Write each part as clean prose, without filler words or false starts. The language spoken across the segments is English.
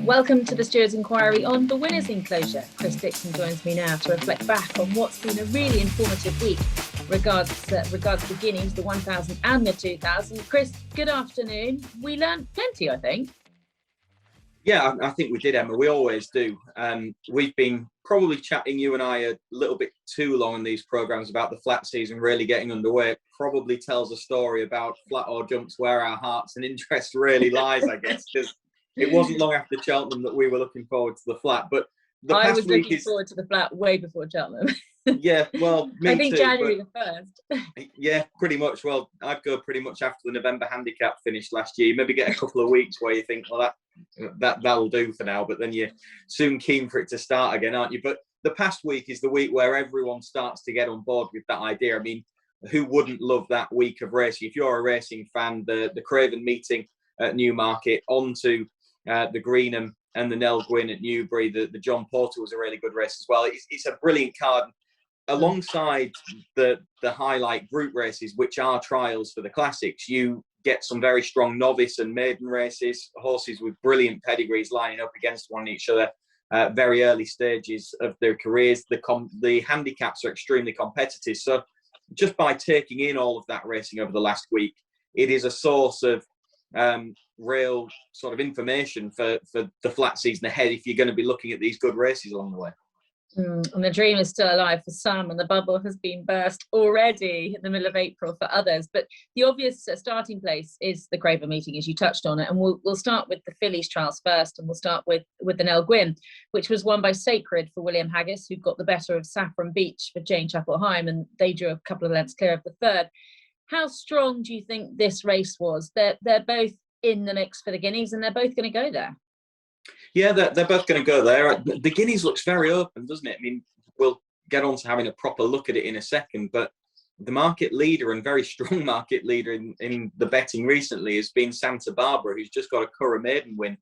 Welcome to the Stewards Enquiry on the Winners Enclosure. Chris Dixon joins me now to reflect back on what's been a really informative week regards the Guineas, the 1000 and the 2000. Chris, good afternoon. We learned plenty, I think. Yeah, I think we did, Emma. We always do. We've been probably chatting, you and I, a little bit too long in these programmes about the flat season really getting underway. It probably tells a story about flat or jumps where our hearts and interest really lies, I guess, because it wasn't long after Cheltenham that we were looking forward to the flat. But I was looking forward to the flat way before Cheltenham. Yeah, well, me I think too, January the 1st. Yeah, pretty much. Well, I'd go pretty much after the November handicap finished last year. You maybe get a couple of weeks where you think, well, that'll do for now. But then you're soon keen for it to start again, aren't you? But the past week is the week where everyone starts to get on board with that idea. I mean, who wouldn't love that week of racing? If you're a racing fan, the Craven meeting at Newmarket, onto the Greenham and the Nell Gwyn at Newbury, the John Porter was a really good race as well. It's a brilliant card. Alongside the highlight group races, which are trials for the classics, you get some very strong novice and maiden races, horses with brilliant pedigrees lining up against one each other at very early stages of their careers. The handicaps are extremely competitive. So just by taking in all of that racing over the last week, it is a source of real sort of information for the flat season ahead if you're going to be looking at these good races along the way. And the dream is still alive for some, and the bubble has been burst already in the middle of April for others. But the obvious starting place is the Craven meeting, as you touched on it. And we'll start with the fillies trials first, and we'll start with the Nell Gwyn, which was won by Sacred for William Haggis, who got the better of Saffron Beach for Jane Chapel-Hyam, and they drew a couple of lengths clear of the third. How strong do you think this race was? They're both in the mix for the Guineas, and they're both going to go there. Yeah, they're both going to go there. The Guineas looks very open, doesn't it? I mean, we'll get on to having a proper look at it in a second, but the market leader and very strong market leader in the betting recently has been Santa Barbara, who's just got a Curragh maiden win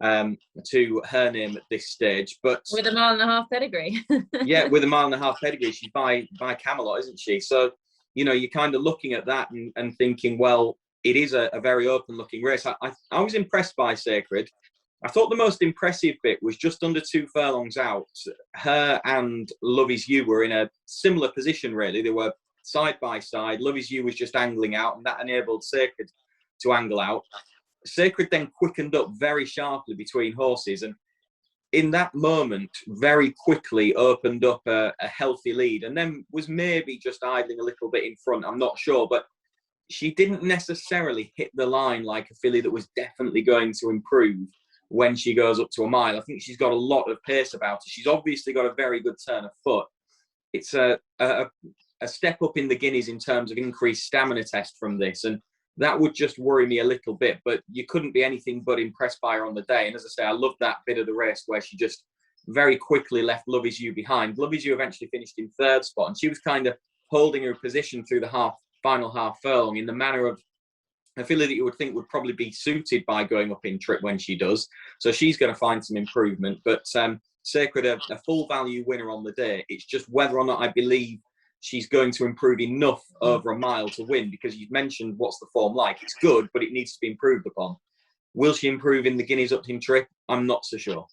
to her name at this stage. But with a 1.5 mile pedigree. Yeah, with a 1.5 mile pedigree. She's by Camelot, isn't she? So, you know, you're kind of looking at that and thinking, well, it is a very open-looking race. I was impressed by Sacred. I thought the most impressive bit was just under 2 furlongs out. Her and Love Is You were in a similar position, really. They were side by side. Love Is You was just angling out, and that enabled Sacred to angle out. Sacred then quickened up very sharply between horses, and in that moment, very quickly opened up a healthy lead, and then was maybe just idling a little bit in front. I'm not sure, but she didn't necessarily hit the line like a filly that was definitely going to improve when she goes up to a mile. I think she's got a lot of pace about her. She's obviously got a very good turn of foot. It's a step up in the Guineas in terms of increased stamina test from this, and that would just worry me a little bit. But you couldn't be anything but impressed by her on the day. And as I say, I loved that bit of the race where she just very quickly left Love Is You behind. Love Is You eventually finished in 3rd spot, and she was kind of holding her position through the final half furlong in the manner of a filly that you would think would probably be suited by going up in trip when she does. So she's going to find some improvement. But Sacred, a full value winner on the day. It's just whether or not I believe she's going to improve enough over a mile to win, because you've mentioned what's the form like. It's good, but it needs to be improved upon. Will she improve in the Guineas up in trip? I'm not so sure.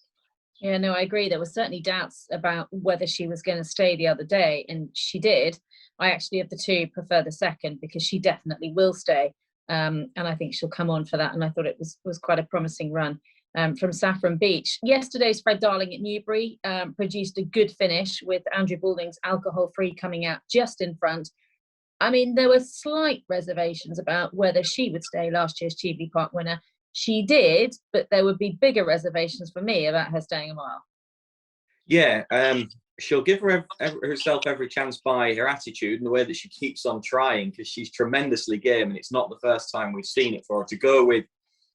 Yeah, no, I agree. There were certainly doubts about whether she was going to stay the other day, and she did. I actually, of the two, prefer the second, because she definitely will stay. And I think she'll come on for that. And I thought it was quite a promising run from Saffron Beach. Yesterday's Fred Darling at Newbury produced a good finish with Andrew Balding's Alcohol Free coming out just in front. I mean, there were slight reservations about whether she would stay, last year's Cheveley Park winner. She did, but there would be bigger reservations for me about her staying a mile. Yeah, she'll give herself every chance by her attitude and the way that she keeps on trying, because she's tremendously game, and it's not the first time we've seen it for her. To go with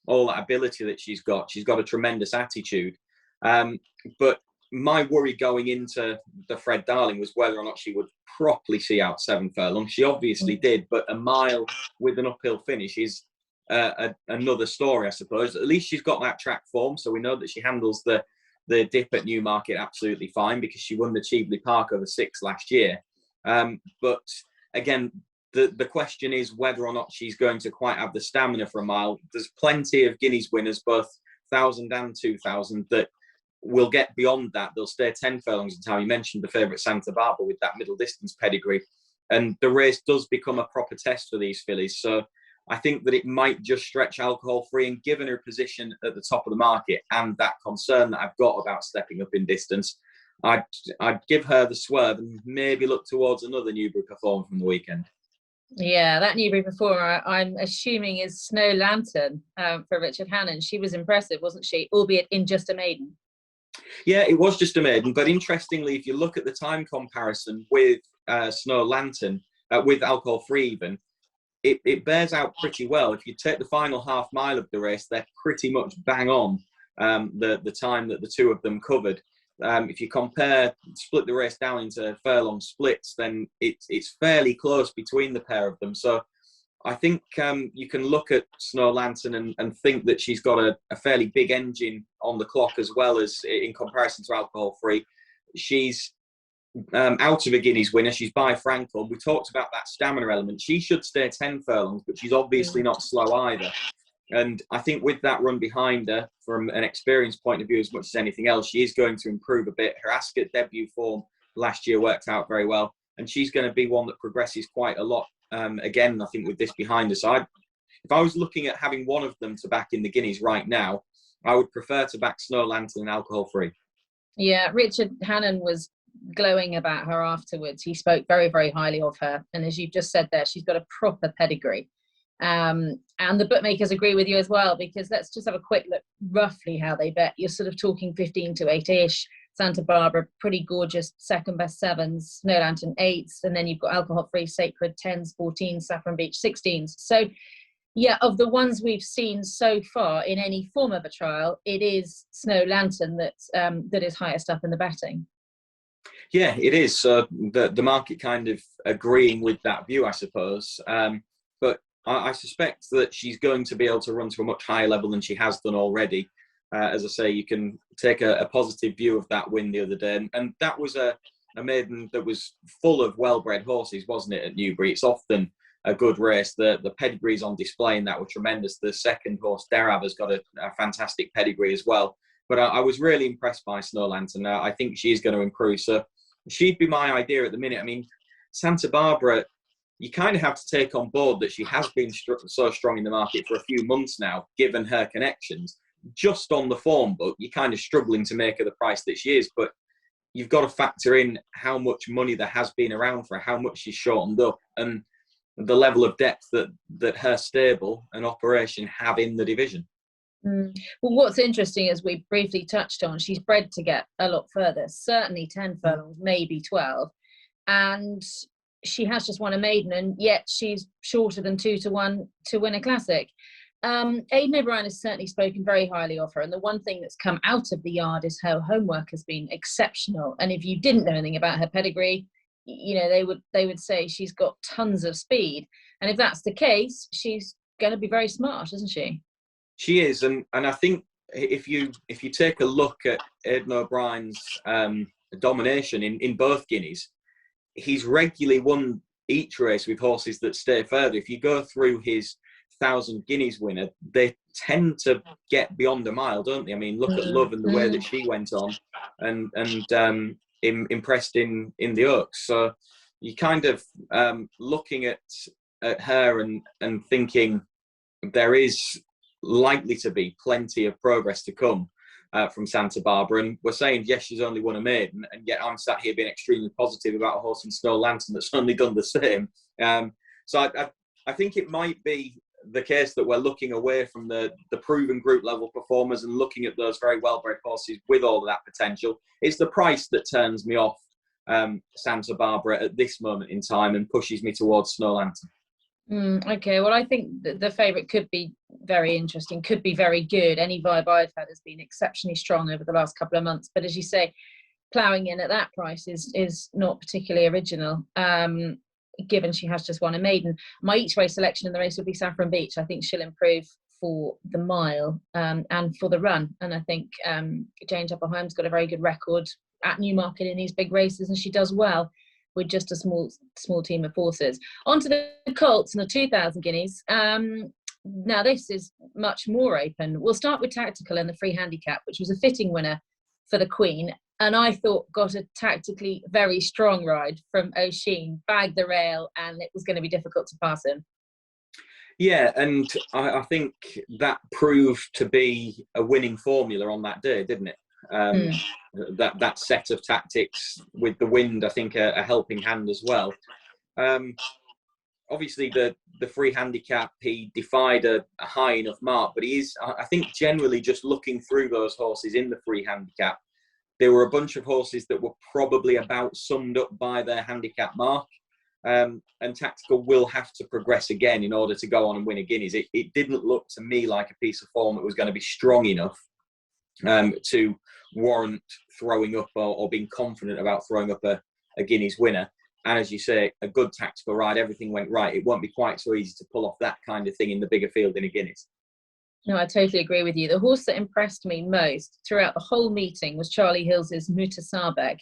all that ability that she's got a tremendous attitude. But my worry going into the Fred Darling was whether or not she would properly see out 7 furlongs. She obviously did, but a mile with an uphill finish is another story, I suppose. At least she's got that track form, so we know that she handles the dip at Newmarket absolutely fine, because she won the Cheveley Park over 6 last year. But again, the question is whether or not she's going to quite have the stamina for a mile. There's plenty of Guineas winners, both 1,000 and 2,000 that will get beyond that. They'll stay 10 furlongs in time. You mentioned the favourite Santa Barbara with that middle distance pedigree. And the race does become a proper test for these fillies. So I think that it might just stretch alcohol free, and given her position at the top of the market and that concern that I've got about stepping up in distance, I'd give her the swerve and maybe look towards another Newbury performer from the weekend. Yeah, that Newbury performer, I'm assuming, is Snow Lantern for Richard Hannon. She was impressive, wasn't she? Albeit in just a maiden. Yeah, it was just a maiden. But interestingly, if you look at the time comparison with Snow Lantern, with alcohol free even, it bears out pretty well. If you take the final half mile of the race, they're pretty much bang on the time that the two of them covered. If you split the race down into furlong splits, then it's fairly close between the pair of them. So I think you can look at Snow Lantern and think that she's got a fairly big engine on the clock, as well as in comparison to alcohol free. She's out of a Guineas winner. She's by Frankel. We talked about that stamina element. She should stay 10 furlongs, but she's obviously not slow either. And I think with that run behind her, from an experience point of view, as much as anything else, she is going to improve a bit. Her Ascot debut form last year worked out very well, and she's going to be one that progresses quite a lot. Again, I think with this behind her. So if I was looking at having one of them to back in the Guineas right now, I would prefer to back Snow Lantern and alcohol free. Yeah, Richard Hannon was glowing about her afterwards. He spoke very, very highly of her. And as you've just said there, she's got a proper pedigree. And the bookmakers agree with you as well, because let's just have a quick look roughly how they bet. You're sort of talking 15 to 8-ish. Santa Barbara, pretty gorgeous, second best 7s, Snow Lantern 8s, and then you've got alcohol free Sacred 10s, 14s, Saffron Beach 16s. So yeah, of the ones we've seen so far in any form of a trial, it is Snow Lantern that is highest up in the betting. Yeah, it is. So the market kind of agreeing with that view, I suppose. But I suspect that she's going to be able to run to a much higher level than she has done already. As I say, you can take a positive view of that win the other day. And that was a maiden that was full of well-bred horses, wasn't it, at Newbury? It's often a good race. The pedigrees on display in that were tremendous. The second horse, Derab, has got a fantastic pedigree as well. But I was really impressed by Snow Lantern. I think she's going to improve. So she'd be my idea at the minute. I mean, Santa Barbara, you kind of have to take on board that she has been so strong in the market for a few months now, given her connections. Just on the form book, you're kind of struggling to make her the price that she is. But you've got to factor in how much money there has been around for her, how much she's shortened up, and the level of depth that her stable and operation have in the division. Well, what's interesting, as we briefly touched on, she's bred to get a lot further, certainly 10 furlongs, maybe 12. And she has just won a maiden, and yet she's shorter than 2 to 1 to win a classic. Aidan O'Brien has certainly spoken very highly of her, and the one thing that's come out of the yard is her homework has been exceptional. And if you didn't know anything about her pedigree, you know, they would say she's got tons of speed. And if that's the case, she's going to be very smart, isn't she? She is, and I think if you take a look at Aidan O'Brien's domination in both Guineas, he's regularly won each race with horses that stay further. If you go through his 1,000 Guineas winner, they tend to get beyond a mile, don't they? I mean, look at Love and the way that she went on, and impressed in the Oaks. So you kind of looking at her and thinking there is likely to be plenty of progress to come from Santa Barbara. And we're saying, yes, she's only won a maiden, and yet I'm sat here being extremely positive about a horse in Snow Lantern that's only done the same. So I think it might be the case that we're looking away from the proven group level performers and looking at those very well-bred horses with all of that potential. It's the price that turns me off Santa Barbara at this moment in time and pushes me towards Snow Lantern. Okay, well, I think the favourite could be very interesting, could be very good. Any vibe I've had has been exceptionally strong over the last couple of months. But as you say, ploughing in at that price is not particularly original, given she has just won a maiden. My each way selection in the race would be Saffron Beach. I think she'll improve for the mile and for the run. And I think Jane Tupperheim's got a very good record at Newmarket in these big races, and she does well with just a small team of horses. On to the Colts and the 2,000 Guineas. now this is much more open. We'll start with Tactical and the free handicap, which was a fitting winner for the Queen. And I thought got a tactically very strong ride from O'Sheen, bagged the rail, and it was going to be difficult to pass him. Yeah, and I think that proved to be a winning formula on that day, didn't it? That set of tactics with the wind, I think, a helping hand as well. Obviously, the free handicap, he defied a high enough mark, but he is, I think, generally just looking through those horses in the free handicap, there were a bunch of horses that were probably about summed up by their handicap mark. And Tactical will have to progress again in order to go on and win a Guineas. It didn't look to me like a piece of form that was going to be strong enough to warrant throwing up or being confident about throwing up a Guineas winner. And as you say, a good tactical ride, everything went right. It won't be quite so easy to pull off that kind of thing in the bigger field in a Guineas. No, I totally agree with you. The horse that impressed me most throughout the whole meeting was Charlie Hills's Mutasabek.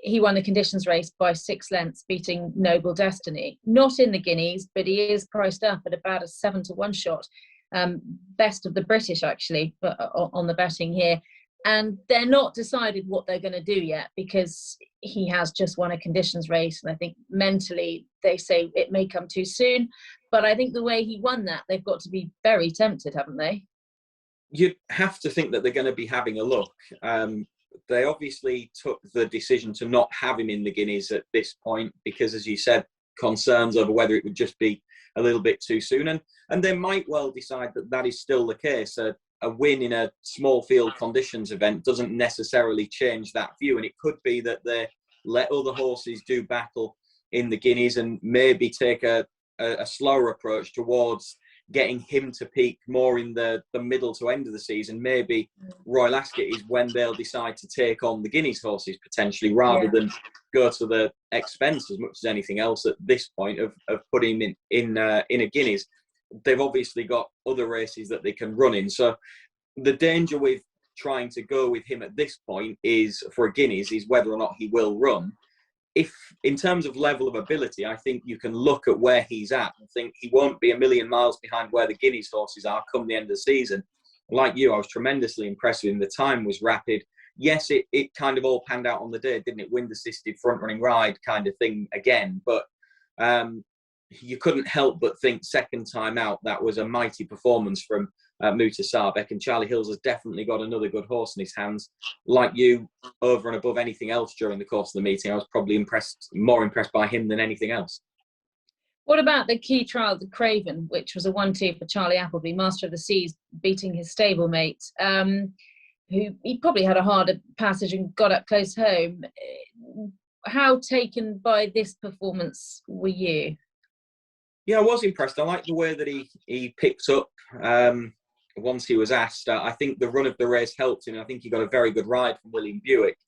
He won the conditions race by 6 lengths, beating Noble Destiny. Not in the Guineas, but he is priced up at about a 7-1 shot. Best of the British, actually, on the betting here. And they're not decided what they're going to do yet, because he has just won a conditions race. And I think mentally they say it may come too soon. But I think the way he won that, they've got to be very tempted, haven't they? You'd have to think that they're going to be having a look. They obviously took the decision to not have him in the Guineas at this point because, as you said, concerns over whether it would just be a little bit too soon. And they might well decide that that is still the case. A win in a small field conditions event doesn't necessarily change that view. And it could be that they let other horses do battle in the Guineas and maybe take a slower approach towards getting him to peak more in the middle to end of the season. Maybe Royal Ascot is when they'll decide to take on the Guineas horses potentially, rather than go to the expense as much as anything else at this point of putting him in a Guineas. They've obviously got other races that they can run in. So the danger with trying to go with him at this point is, for a Guineas, is whether or not he will run. If, in terms of level of ability, I think you can look at where he's at and think he won't be a million miles behind where the Guineas horses are come the end of the season. Like you, I was tremendously impressed with him. The time was rapid. Yes, it kind of all panned out on the day, didn't it? Wind-assisted front-running ride kind of thing again. But you couldn't help but think second time out that was a mighty performance from Mutasabek, and Charlie Hills has definitely got another good horse in his hands. Like you, over and above anything else during the course of the meeting, I was probably more impressed by him than anything else. What about the key trial, the Craven, which was a 1-2 for Charlie Appleby, Master of the Seas, beating his stablemate, who he probably had a harder passage and got up close home. How taken by this performance were you? Yeah, I was impressed. I like the way that he picked up once he was asked. I think the run of the race helped him. I think he got a very good ride from William Buick.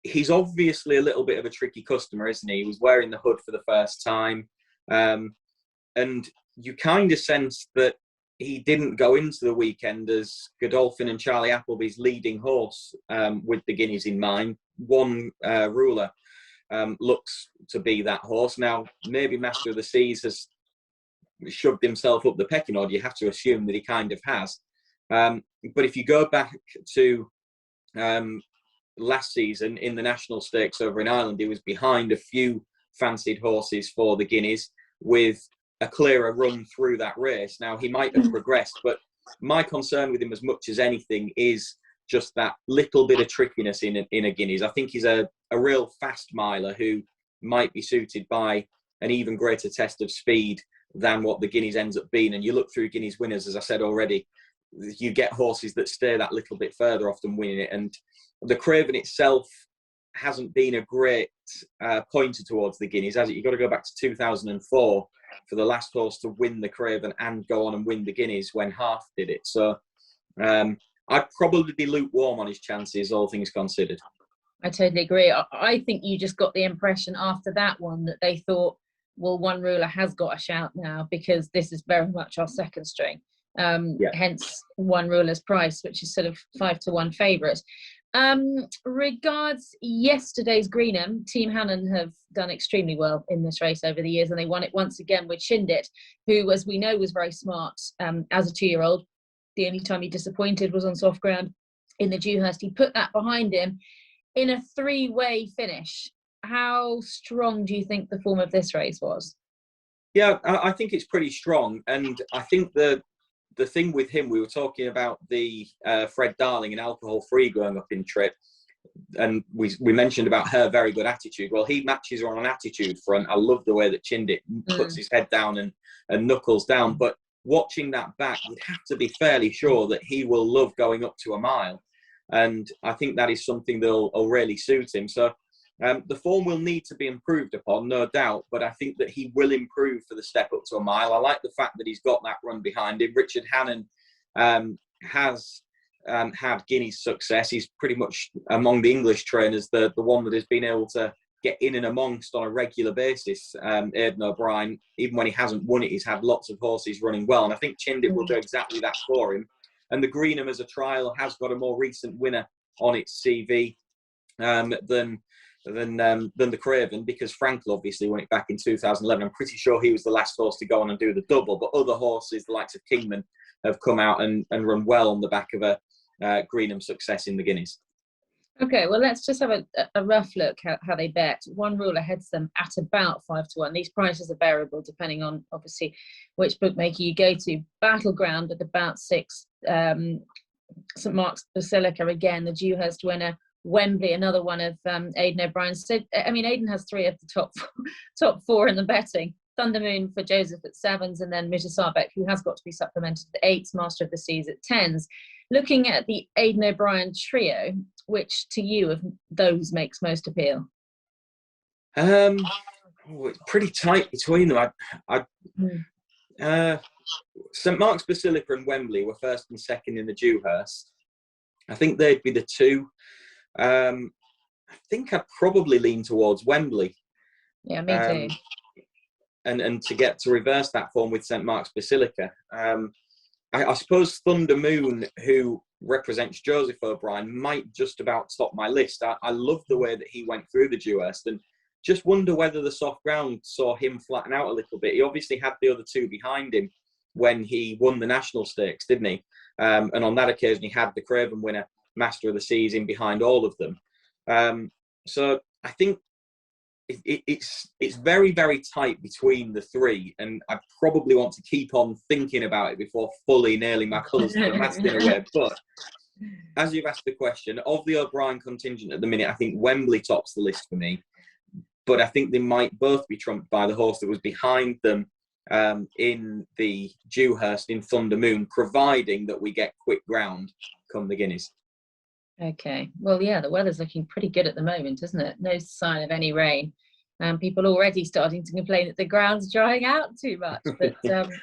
He's obviously a little bit of a tricky customer, isn't he? He was wearing the hood for the first time. And you kind of sense that he didn't go into the weekend as Godolphin and Charlie Appleby's leading horse with the Guineas in mind. One ruler looks to be that horse. Now, maybe Master of the Seas has shoved himself up the pecking order. You have to assume that he kind of has. But if you go back to last season in the National Stakes over in Ireland, he was behind a few fancied horses for the Guineas with a clearer run through that race. Now, he might have progressed, but my concern with him as much as anything is just that little bit of trickiness in a Guineas. I think he's a real fast miler who might be suited by an even greater test of speed than what the Guineas ends up being. And you look through Guineas winners, as I said already, you get horses that stay that little bit further, often winning it. And the Craven itself hasn't been a great pointer towards the Guineas, has it? You've got to go back to 2004 for the last horse to win the Craven and go on and win the Guineas when Half did it. So I'd probably be lukewarm on his chances, all things considered. I totally agree. I think you just got the impression after that one that they thought, well, one ruler has got a shout now because this is very much our second string. Yeah. Hence one ruler's price, which is sort of 5-1 favourite. Regards yesterday's Greenham, Team Hannon have done extremely well in this race over the years, and they won it once again with Chindit, who, as we know, was very smart as a 2-year-old. The only time he disappointed was on soft ground in the Dewhurst. He put that behind him in a 3-way finish. How strong do you think the form of this race was? Yeah, I think it's pretty strong, and I think the thing with him, we were talking about the Fred Darling and alcohol free going up in trip, and we mentioned about her very good attitude. Well, he matches her on an attitude front. I love the way that Chindit puts his head down and knuckles down. But watching that back, you'd have to be fairly sure that he will love going up to a mile, and I think that is something that'll really suit him. So the form will need to be improved upon, no doubt, but I think that he will improve for the step up to a mile. I like the fact that he's got that run behind him. Richard Hannon has had Guineas success. He's pretty much among the English trainers the one that has been able to get in and amongst on a regular basis. Aidan O'Brien, even when he hasn't won it, he's had lots of horses running well, and I think Chindit will do exactly that for him. And the Greenham as a trial has got a more recent winner on its CV than the Craven, because Frankel obviously won it back in 2011. I'm pretty sure he was the last horse to go on and do the double, but other horses, the likes of Kingman, have come out and run well on the back of a Greenham success in the Guineas. Okay, well, let's just have a rough look how they bet. One ruler heads them at about 5-1. These prices are variable depending on, obviously, which bookmaker you go to. Battleground at about 6. St Mark's Basilica, again, the Dewhurst winner. Wembley, another one of Aidan O'Brien's. So, I mean, Aidan has 3 of the top 4 in the betting. Thunder Moon for Joseph at 7s, and then Mutasabek, who has got to be supplemented at 8s, Master of the Seas at 10s. Looking at the Aidan O'Brien trio, which to you of those makes most appeal? It's pretty tight between them. St Mark's Basilica and Wembley were first and second in the Dewhurst. I think they'd be the 2. I think I'd probably lean towards Wembley. Yeah, me too. And to get to reverse that form with St Mark's Basilica. I suppose Thunder Moon, who represents Joseph O'Brien, might just about top my list. I love the way that he went through the Dewhurst, and just wonder whether the soft ground saw him flatten out a little bit. He obviously had the other 2 behind him when he won the National Stakes, didn't he? And on that occasion, he had the Craven winner, Master of the Seas, in behind all of them. So I think it's very, very tight between the 3, and I probably want to keep on thinking about it before fully nailing my colours to the mast in a way. But as you've asked the question, of the O'Brien contingent at the minute, I think Wembley tops the list for me. But I think they might both be trumped by the horse that was behind them in the Dewhurst in Thunder Moon, providing that we get quick ground come the Guineas. Okay. Well, yeah, the weather's looking pretty good at the moment, isn't it? No sign of any rain. People already starting to complain that the ground's drying out too much. But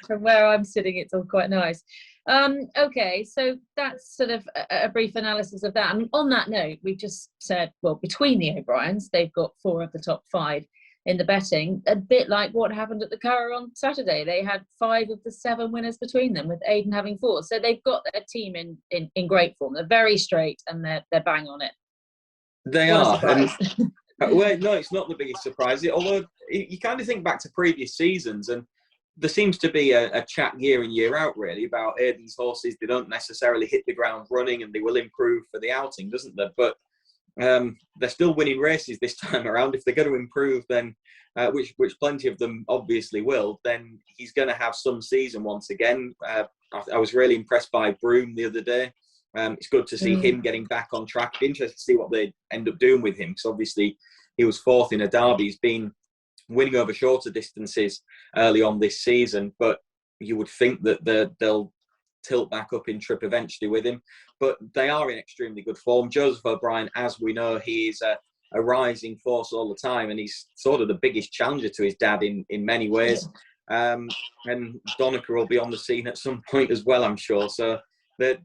from where I'm sitting, it's all quite nice. Okay, so that's sort of a brief analysis of that. And on that note, we've just said, well, between the O'Briens, they've got 4 of the top 5 in the betting, a bit like what happened at the Curragh on Saturday. They had 5 of the 7 winners between them, with Aidan having 4. So they've got their team in great form. They're very straight and they're bang on it. They are. Well, no, it's not the biggest surprise. Although you kind of think back to previous seasons, and there seems to be a chat year in, year out, really, about Aidan's horses. They don't necessarily hit the ground running, and they will improve for the outing, doesn't there? But they're still winning races this time around. If they're going to improve, then which plenty of them obviously will, then he's going to have some season once again. I was really impressed by Broome the other day. It's good to see him getting back on track. Interested to see what they end up doing with him, because obviously he was 4th in a derby. He's been winning over shorter distances early on this season, but you would think that they'll tilt back up in trip eventually with him. But they are in extremely good form. Joseph O'Brien, as we know, he is a rising force all the time, and he's sort of the biggest challenger to his dad in many ways. And Donecker will be on the scene at some point as well, I'm sure. So they're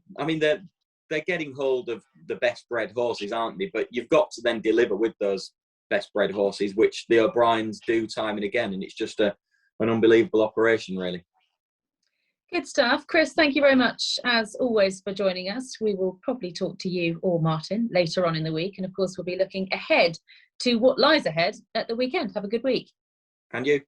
getting hold of the best bred horses, aren't they? But you've got to then deliver with those best bred horses, which the O'Briens do time and again, and it's just an unbelievable operation, really. Good stuff. Chris, thank you very much, as always, for joining us. We will probably talk to you or Martin later on in the week. And of course, we'll be looking ahead to what lies ahead at the weekend. Have a good week. And you.